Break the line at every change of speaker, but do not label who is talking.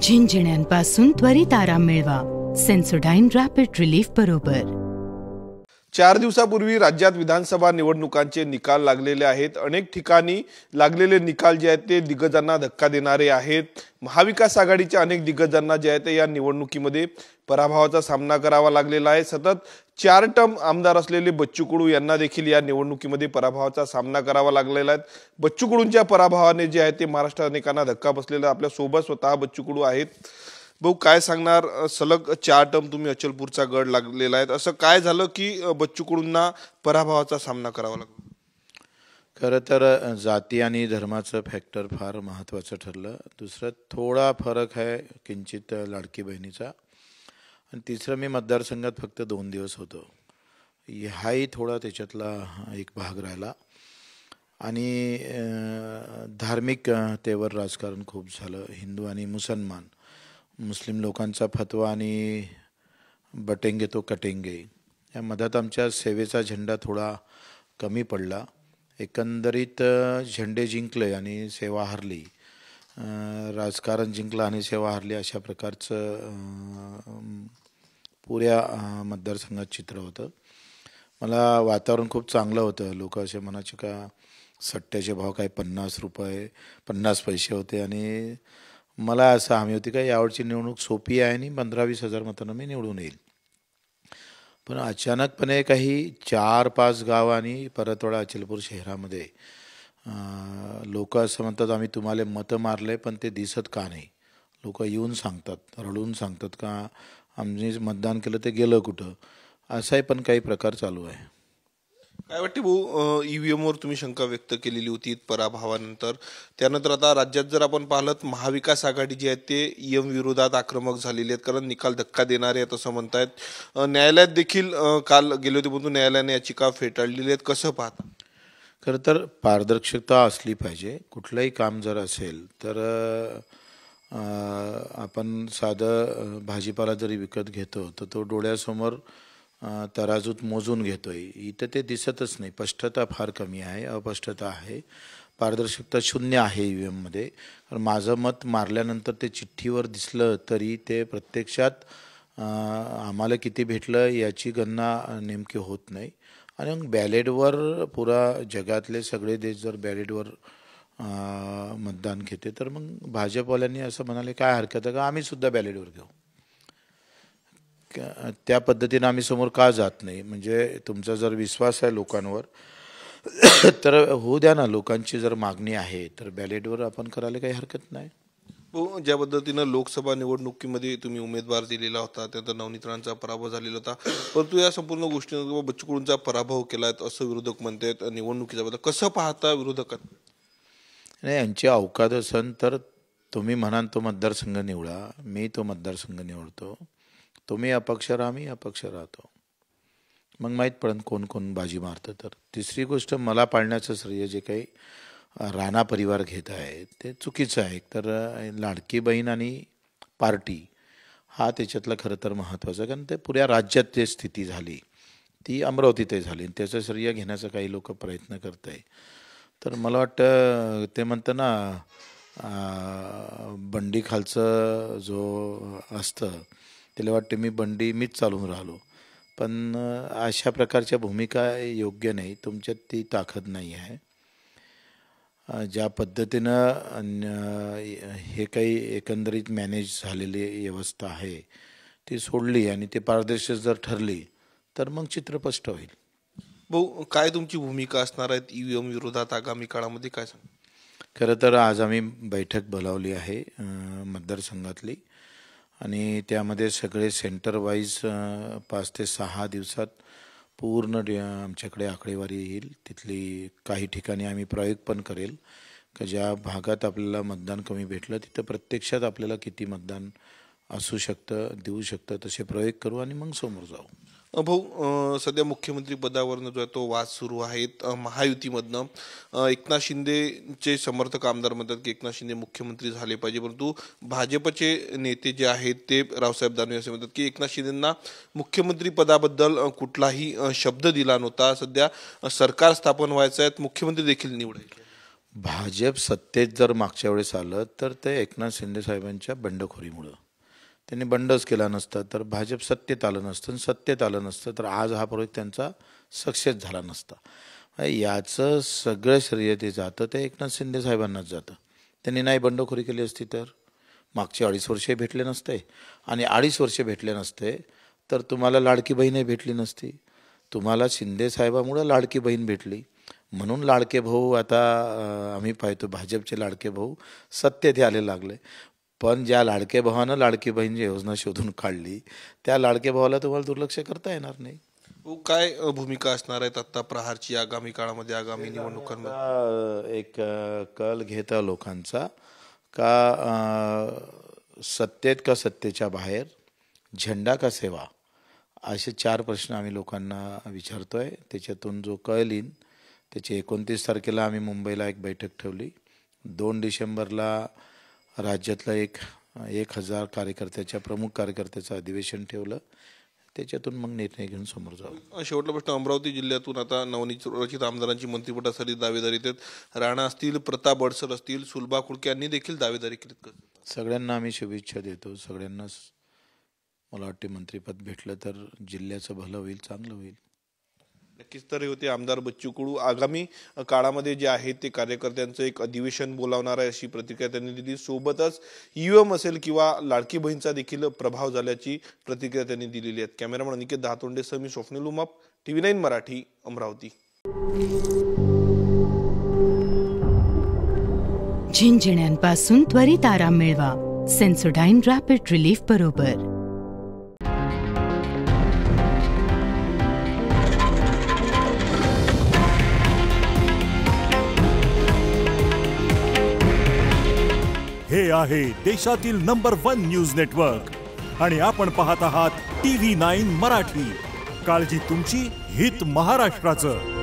झिंझिण्यांपासून त्वरित आराम मिळवा सेन्सोडाइन रॅपिड रिलीफ बरोबर।
4 दिवसापूर्वी राज्यात विधानसभा निवडणुकांचे निकाल लागलेले आहेत। अनेक ठिकाणी लागलेले निकाल जे आहेत ते दिग्गजांना धक्का देणारे आहेत। महाविकास आघाडीच्या अनेक दिग्गजांना जे आहे ते या निवडणुकीमध्ये पराभवाचा सामना करावा लागलेला आहे। सतत 4 टर्म आमदार असलेले बच्चू कडू यांना देखील या निवडणुकीमध्ये पराभवाचा सामना करावा लागलेला आहे। बच्चू कडूंच्या पराभवाने जे आहे ते महाराष्ट्रात अनेकांना धक्का बसलेला। आपल्या सोबत स्वतः बच्चू कडू आहेत। भाऊ, काय सांगणार? सलग 4 टर्म तुम्ही अचलपूरचा गड लागलेला आहे, असं काय झालं की बच्चू कडूंना पराभवाचा सामना करावा लागला?
खरं तर जाती आणि धर्माचं फॅक्टर फार महत्त्वाचं ठरलं। दुसरं थोडा फरक आहे किंचित लाडकी बहिणीचा, आणि तिसरं मी मतदारसंघात फक्त 2 दिवस होतो, हाही थोडा त्याच्यातला एक भाग राहिला। आणि धार्मिकतेवर राजकारण खूप झालं। हिंदू आणि मुस्लिम लोकांचा फतवा आणि बटेंगे तो कटेंगे या मधात आमच्या सेवेचा झेंडा थोडा कमी पडला। एकंदरीत झेंडे जिंकले आणि सेवा हरली, राजकारण जिंकलं आणि सेवा हरली, अशा प्रकारचं पुऱ्या मतदारसंघात चित्र होतं। मला वातावरण खूप चांगलं होतं। लोक असे म्हणायचे का सट्ट्याचे भाव काय 50 रुपये 50 पैसे होते, आणि मला असं हमी होती का यावरची निवडणूक सोपी आहे आणि 15-20 हजार मतांना मी निवडून येईल। पण अचानकपणे काही 4-5 गाव आणि परतवाडा अचलपूर शहरामध्ये लोक असं म्हणतात आम्ही तुम्हाला मतं मारले पण ते दिसत का नाही। लोक येऊन सांगतात, रडून सांगतात का आम्ही मतदान केलं ते गेलं कुठं, असाही पण काही प्रकार चालू आहे।
काय वाटते भाऊ, ईव्हीएमवर तुम्ही शंका व्यक्त केलेली होती पराभवानंतर, त्यानंतर आता राज्यात जर आपण पाहिलं महाविकास आघाडी जी आहे ते ईएम विरोधात आक्रमक झालेली आहेत, कारण निकाल धक्का देणारे आहेत असं म्हणतायत। न्यायालयात देखील काल गेले होते, परंतु न्यायालयाने याचिका फेटाळलेली आहेत, कसं पाहता?
खरं तर पारदर्शकता असली पाहिजे। कुठलंही काम जर असेल तर आपण साधं भाजीपाला जरी विकत घेतो तर तो डोळ्यासमोर तराजूत मोजून घेतोय, इथं ते दिसतच नाही। स्पष्टता फार कमी आहे, अस्पष्टता आहे, पारदर्शकता शून्य आहे ईव्हीएममध्ये। कारण माझं मत मारल्यानंतर ते चिठ्ठीवर दिसलं तरी ते प्रत्यक्षात आम्हाला किती भेटलं याची गणना नेमकी होत नाही। आणि मग बॅलेटवर पुरा जगातले सगळे देश जर बॅलेटवर मतदान घेते तर मग भाजपवाल्यांनी असं म्हणाले काय हरकत आहे का आम्ही सुद्धा बॅलेटवर घेऊ, त्या पद्धतीने आम्ही समोर का जात नाही? म्हणजे तुमचा जर विश्वास आहे लोकांवर तर होऊ द्या ना, लोकांची जर मागणी आहे तर बॅलेटवर आपण करायला काही हरकत नाही।
ज्या पद्धतीनं लोकसभा निवडणुकीमध्ये तुम्ही उमेदवार दिलेला होता, त्यानंतर नवनीत राणांचा पराभव झालेला होता, परंतु या संपूर्ण गोष्टींवर बच्चू कडूंचा पराभव केलाय असं विरोधक म्हणतात। निवडणुकीच्या बद्दल कसं पाहता विरोधकांना?
नाही, यांची अवकात असेल तर तुम्ही म्हणाल तो मतदारसंघ निवडा, मी तो मतदारसंघ निवडतो, तुम्ही अपक्ष राहा, मी अपक्ष राहतो, मग माहीत पडेल कोण कोण बाजी मारतं। तर तिसरी गोष्ट, मला पाळण्याचं श्रेय जे काही राणा परिवार घेत आहे ते चुकीचं आहे। तर लाडकी बहीण आणि पार्टी हा त्याच्यातला खरं तर महत्त्वाचं, कारण ते पुऱ्या राज्यात जे स्थिती झाली ती अमरावतीतही झाली, त्याचं श्रेय घेण्याचा काही लोक प्रयत्न करत आहे। तर मला वाटतं ते म्हणतं ना बंडी खालचं जो असतं त्याला वाटते मी बंडी मीच चालून राहिलो, पण अशा प्रकारच्या भूमिका योग्य नाही, तुमच्यात ती ताकद नाही आहे। ज्या पद्धतीनं हे काही एकंदरीत मॅनेज झालेली व्यवस्था आहे ती सोडली आणि ते पारदर्शक जर ठरली तर मग चित्र स्पष्ट होईल।
भाऊ, काय तुमची भूमिका असणार आहे ईव्हीएम विरोधात आगामी काळामध्ये, काय सांग?
खरं तर आज आम्ही बैठक बोलावली आहे मतदारसंघातली, आणि त्यामध्ये सगळे सेंटर वाईज 5 ते 6 दिवसात पूर्ण आमच्याकडे आकडेवारी येईल। तिथली काही ठिकाणी आम्ही प्रयोग पण करेल की ज्या भागात आपल्याला मतदान कमी भेटलं तिथं प्रत्यक्षात आपल्याला किती मतदान असू शकतं, देऊ शकतं, तसे प्रयोग करू आणि मग समोर जाऊ।
भाऊ, सध्या मुख्यमंत्री पदावरनं जो आहे तो वाद सुरू आहेत महायुतीमधनं। एकनाथ शिंदेचे समर्थक आमदार म्हणतात की एकनाथ शिंदे मुख्यमंत्री झाले पाहिजे, परंतु भाजपचे नेते जे आहेत ते रावसाहेब दानवे असे म्हणतात की एकनाथ शिंदेंना मुख्यमंत्री पदाबद्दल कुठलाही शब्द दिला नव्हता, सध्या सरकार स्थापन व्हायचं आहे, मुख्यमंत्री देखील निवडायचे।
भाजप सत्तेत जर मागच्या वेळेस आलं तर ते एकनाथ शिंदे साहेबांच्या बंडखोरीमुळं. त्यांनी बंडच केला नसता तर भाजप सत्तेत आलं नसतं, आणि सत्तेत आलं नसतं तर आज हा प्रोजेक्ट त्यांचा सक्सेस झाला नसता. याचं सगळं श्रेय ते जातं ते एकनाथ शिंदे साहेबांनाच जातं. त्यांनी नाही बंडखोरी केली असती तर मागचे 2.5 वर्षे भेटले नसते, आणि 2.5 वर्षे भेटले नसते तर तुम्हाला लाडकी बहीणही भेटली नसती. तुम्हाला शिंदे साहेबामुळं लाडकी बहीण भेटली, म्हणून लाडके भाऊ आता आम्ही पाहतो भाजपचे लाडके भाऊ सत्तेत आले लागले. पण ज्या लाडके भावानं लाडकी बहीण योजना शोधून काढली त्या लाडके भावाला तुम्हाला दुर्लक्ष करता येणार नाही.
काय भूमिका असणार आहेत आता प्रहारची आगामी काळामध्ये, आगामी निवडणुकांमध्ये?
एक कल घेता लोकांचा का सत्तेत का सत्तेच्या बाहेर, झेंडा का सेवा, असे 4 प्रश्न आम्ही लोकांना विचारतोय. त्याच्यातून जो कल येईल त्याची 29 तारखेला आम्ही मुंबईला एक बैठक ठेवली. 2 डिसेंबरला राज्यातलं 1000 कार्यकर्त्याच्या प्रमुख कार्यकर्त्याचं अधिवेशन ठेवलं. त्याच्यातून मग निर्णय घेऊन समोर जाऊ.
शेवटला प्रश्न, अमरावती जिल्ह्यातून आता नवनिर्वाचित आमदारांची मंत्रिपदासाठी दावेदारी आहेत. राणा असतील, प्रताप अडसर असतील, सुलभा खुडके यांनी देखील दावेदारी केली.
सगळ्यांना आम्ही शुभेच्छा देतो. सगळ्यांनाच मला वाटते मंत्रिपद भेटलं तर जिल्ह्याचं भलं होईल, चांगलं होईल.
नक्कीच. तर हे होते आमदार बच्चू कडू. आगामी काळामध्ये जे आहे ते कार्यकर्त्यांचं एक अधिवेशन बोलावणार आहे अशी प्रतिक्रिया त्यांनी दिली. सोबतच ईव्हीएम असेल किंवा लाडकी बहीणचा देखील प्रभाव झाल्याची प्रतिक्रिया त्यांनी दिलेली आहे. कॅमेरामन अनिकेत दहातोंडेसह मी स्वप्नील उमाप, TV9 मराठी, अमरावती.
झिंझिण्यांपासून त्वरित आराम मिळवा सेन्सोडाइन रॅपिड रिलीफ बरोबर.
हे आहे देशातील नंबर 1 न्यूज नेटवर्क आणि आपण पाहत आहात TV9 मराठी. काळजी तुमची, हित महाराष्ट्राचं.